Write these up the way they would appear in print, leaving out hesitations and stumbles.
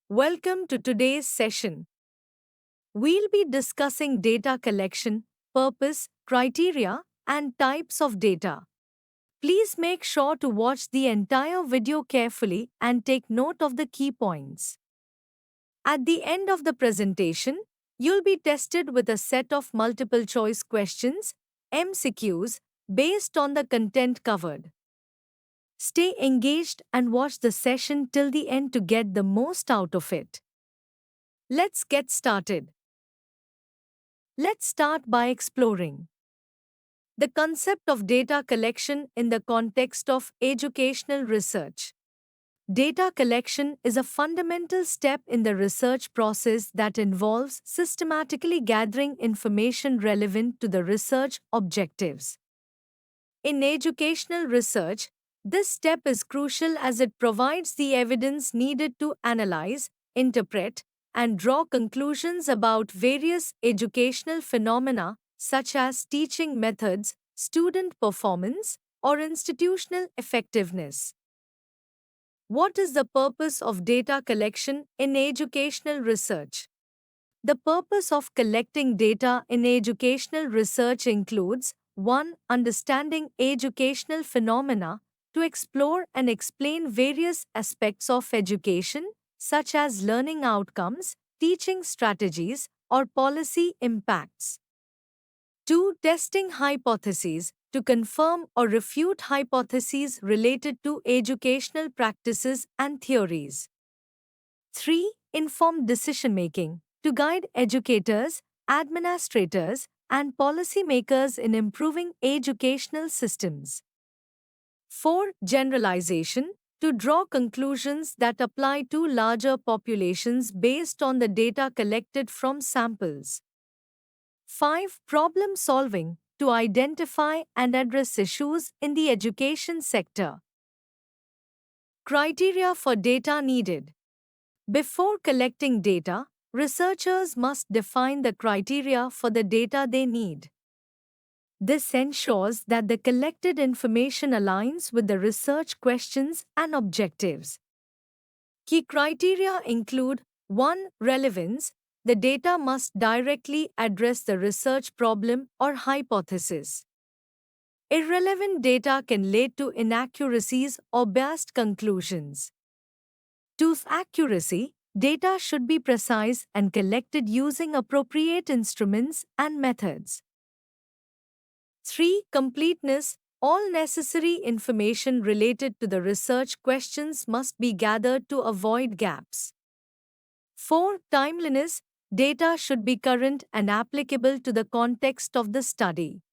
Welcome to today's session. We'll be discussing data collection, purpose, criteria, and types of data. Please make sure to watch the entire video carefully and take note of the key points. At the end of the presentation, you'll be tested with a set of multiple choice questions, MCQs, based on the content covered. Stay engaged and watch the session till the end to get the most out of it. Let's get started. Let's start by exploring the concept of data collection in the context of educational research. Data collection is a fundamental step in the research process that involves systematically gathering information relevant to the research objectives. In educational research, this step is crucial as it provides the evidence needed to analyze, interpret, and draw conclusions about various educational phenomena such as teaching methods, student performance, or institutional effectiveness. What is the purpose of data collection in educational research? The purpose of collecting data in educational research includes 1. Understanding educational phenomena to explore and explain various aspects of education, such as learning outcomes, teaching strategies, or policy impacts. 2. Testing hypotheses to confirm or refute hypotheses related to educational practices and theories. 3. Informed decision making to guide educators, administrators, and policymakers in improving educational systems. 4. Generalization to draw conclusions that apply to larger populations based on the data collected from samples. 5. Problem solving to identify and address issues in the education sector. Criteria for data needed. Before collecting data, researchers must define the criteria for the data they need. This ensures that the collected information aligns with the research questions and objectives. Key criteria include 1. Relevance. The data must directly address the research problem or hypothesis. Irrelevant data can lead to inaccuracies or biased conclusions. 2. Accuracy. Data should be precise and collected using appropriate instruments and methods. 3. Completeness. All necessary information related to the research questions must be gathered to avoid gaps. 4. Timeliness. Data should be current and applicable to the context of the study.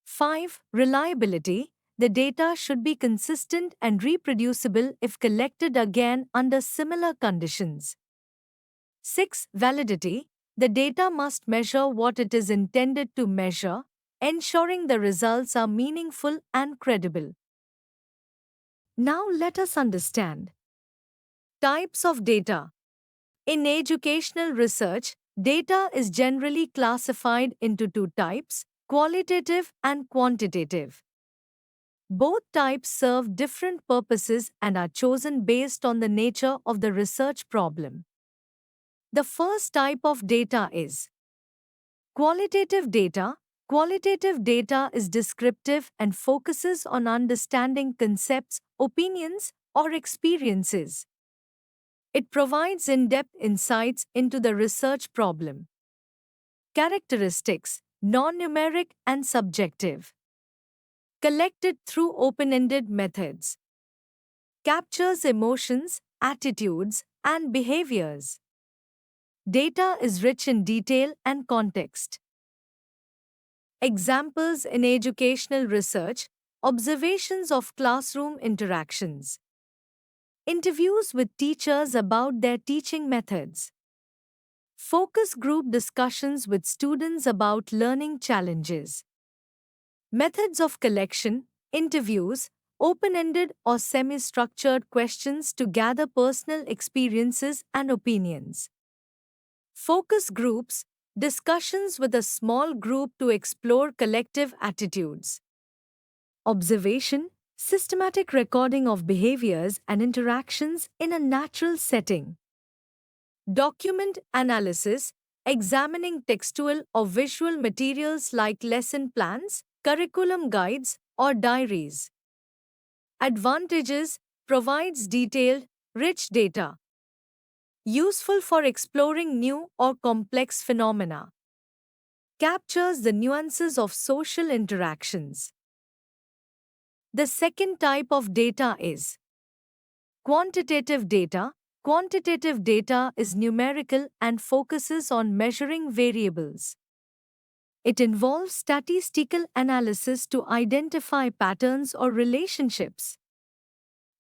5. Reliability. The data should be consistent and reproducible if collected again under similar conditions. 6. Validity. The data must measure what it is intended to measure, ensuring the results are meaningful and credible. Now let us understand types of data. In educational research, data is generally classified into two types: qualitative and quantitative. Both types serve different purposes and are chosen based on the nature of the research problem. The first type of data is qualitative data. Qualitative data is descriptive and focuses on understanding concepts, opinions, or experiences. It provides in-depth insights into the research problem. Characteristics: non-numeric and subjective. Collected through open-ended methods. Captures emotions, attitudes, and behaviors. Data is rich in detail and context. Examples in educational research: observations of classroom interactions. Interviews with teachers about their teaching methods. Focus group discussions with students about learning challenges. Methods of collection: interviews, open-ended or semi-structured questions to gather personal experiences and opinions. Focus groups, discussions with a small group to explore collective attitudes. Observation, systematic recording of behaviors and interactions in a natural setting. Document analysis, examining textual or visual materials like lesson plans, curriculum guides, or diaries. Advantages, provides detailed, rich data. Useful for exploring new or complex phenomena. Captures the nuances of social interactions. The second type of data is quantitative data. Quantitative data is numerical and focuses on measuring variables. It involves statistical analysis to identify patterns or relationships.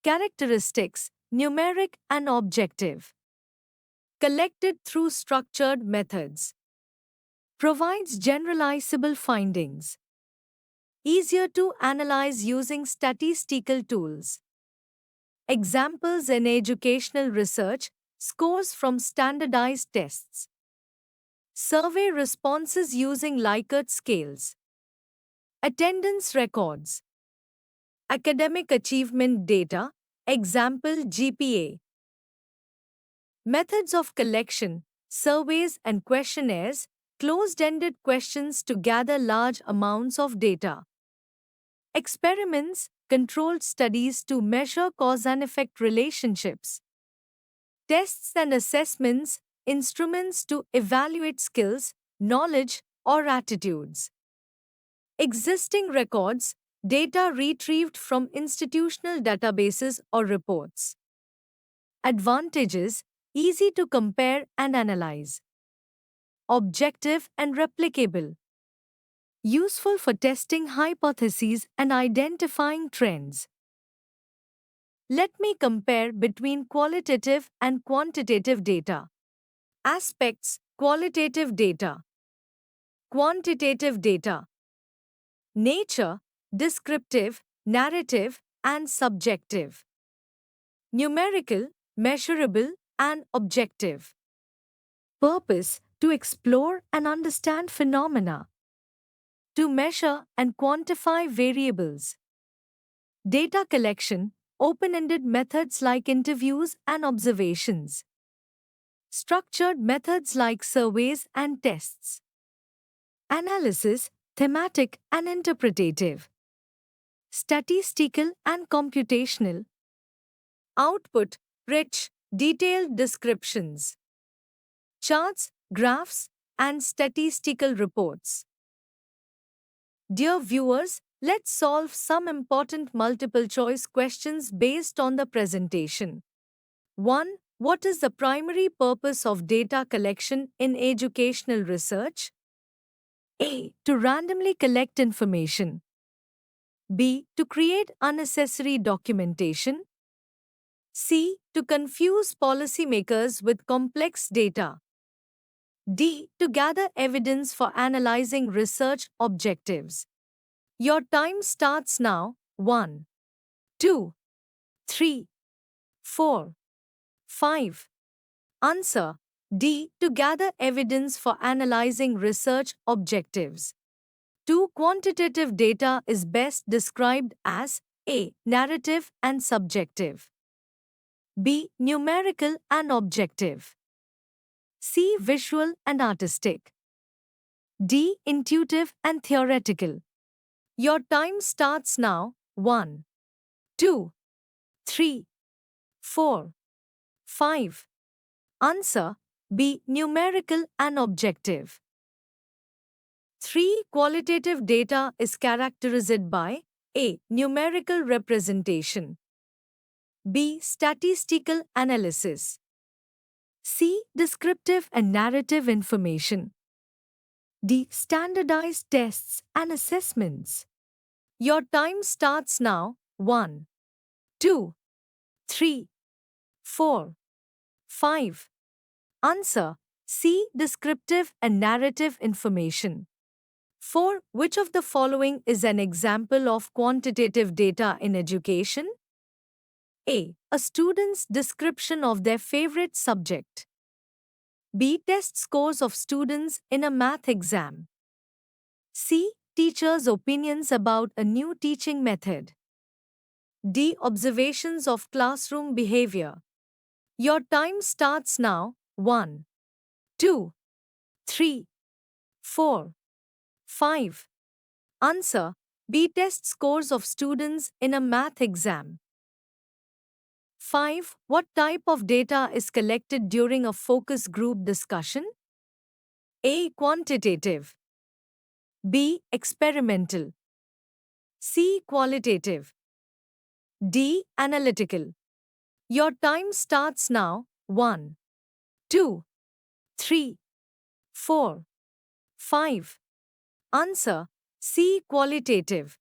Characteristics, numeric and objective. Collected through structured methods. Provides generalizable findings. Easier to analyze using statistical tools. Examples in educational research, scores from standardized tests. Survey responses using Likert scales. Attendance records. Academic achievement data, example GPA. Methods of collection, surveys and questionnaires, closed-ended questions to gather large amounts of data. Experiments, controlled studies to measure cause and effect relationships. Tests and assessments, instruments to evaluate skills, knowledge, or attitudes. Existing records, data retrieved from institutional databases or reports. Advantages, easy to compare and analyze. Objective and replicable. Useful for testing hypotheses and identifying trends. Let me compare between qualitative and quantitative data. Aspects, qualitative data. Quantitative data. Nature, descriptive, narrative, and subjective. Numerical, measurable, and objective. Purpose, to explore and understand phenomena. To measure and quantify variables. Data collection, open-ended methods like interviews and observations. Structured methods like surveys and tests. Analysis, thematic and interpretative. Statistical and computational. Output, rich, detailed descriptions. Charts, graphs, and statistical reports. Dear viewers, let's solve some important multiple-choice questions based on the presentation. 1. What is the primary purpose of data collection in educational research? A. To randomly collect information. B. To create unnecessary documentation. C. To confuse policymakers with complex data. D. To gather evidence for analyzing research objectives. Your time starts now. 1, 2, 3, 4, 5. Answer. D. To gather evidence for analyzing research objectives. 2. Quantitative data is best described as A. Narrative and subjective. B. Numerical and objective. C. Visual and artistic. D. Intuitive and theoretical. Your time starts now. 1, 2, 3, 4, 5. Answer. B. Numerical and objective. 3. Qualitative data is characterized by A. Numerical representation. B. Statistical analysis. C. Descriptive and narrative information. D. Standardized tests and assessments. Your time starts now. 1, 2, 3, 4, 5. Answer. C. Descriptive and narrative information. 4. Which of the following is an example of quantitative data in education? A. A student's description of their favorite subject. B. Test scores of students in a math exam. C. Teachers' opinions about a new teaching method. D. Observations of classroom behavior. Your time starts now. 1, 2, 3, 4, 5. Answer: B. Test scores of students in a math exam. 5. What type of data is collected during a focus group discussion? A. Quantitative. B. Experimental. C. Qualitative. D. Analytical. Your time starts now. 1, 2, 3, 4, 5. Answer: C. Qualitative.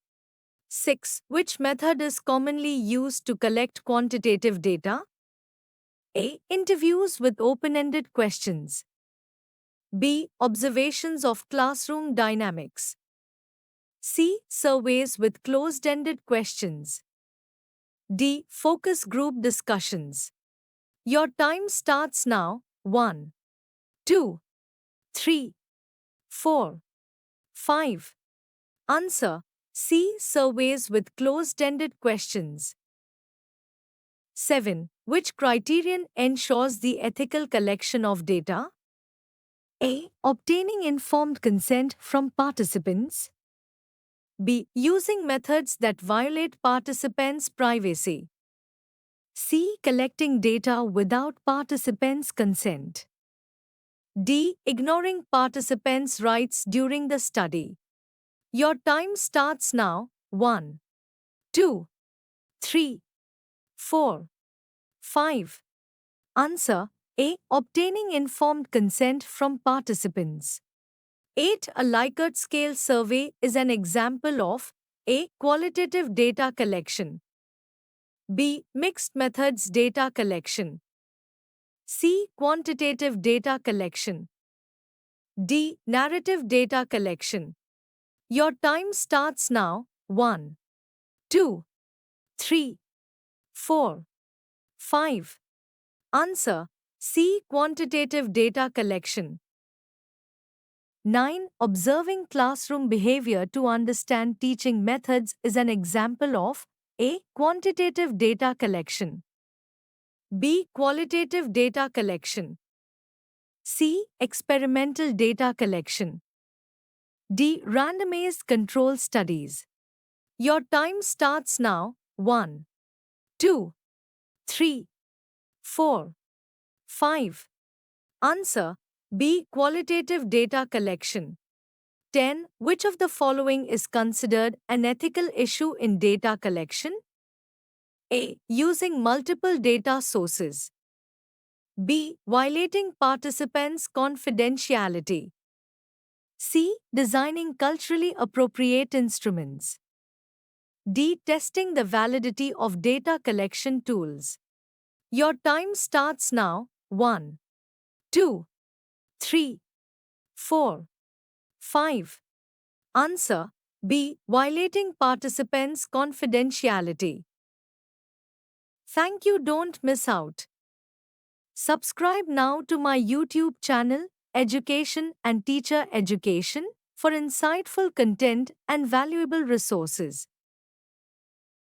6. Which method is commonly used to collect quantitative data? A. Interviews with open-ended questions. B. Observations of classroom dynamics. C. Surveys with closed-ended questions. D. Focus group discussions. Your time starts now. 1, 2, 3, 4, 5. Answer: C. Surveys with closed-ended questions. 7. Which criterion ensures the ethical collection of data? A. Obtaining informed consent from participants. B. Using methods that violate participants' privacy. C. Collecting data without participants' consent. D. Ignoring participants' rights during the study. Your time starts now. 1, 2, 3, 4, 5. Answer: A. Obtaining informed consent from participants. 8. A Likert scale survey is an example of A. Qualitative data collection. B. Mixed methods data collection. C. Quantitative data collection. D. Narrative data collection. Your time starts now. 1, 2, 3, 4, 5. Answer: C. Quantitative data collection. 9. Observing classroom behavior to understand teaching methods is an example of A. Quantitative data collection. B. Qualitative data collection. C. Experimental data collection. D. Randomized control studies. Your time starts now. 1, 2, 3, 4, 5. Answer: B. Qualitative data collection. 10. Which of the following is considered an ethical issue in data collection? A. Using multiple data sources. B. Violating participants' confidentiality. C. Designing culturally appropriate instruments. D. Testing the validity of data collection tools. Your time starts now. 1, 2, 3, 4, 5. Answer: B. Violating participants' confidentiality. Thank you. Don't miss out. Subscribe now to my YouTube channel, Education and Teacher Education, for insightful content and valuable resources.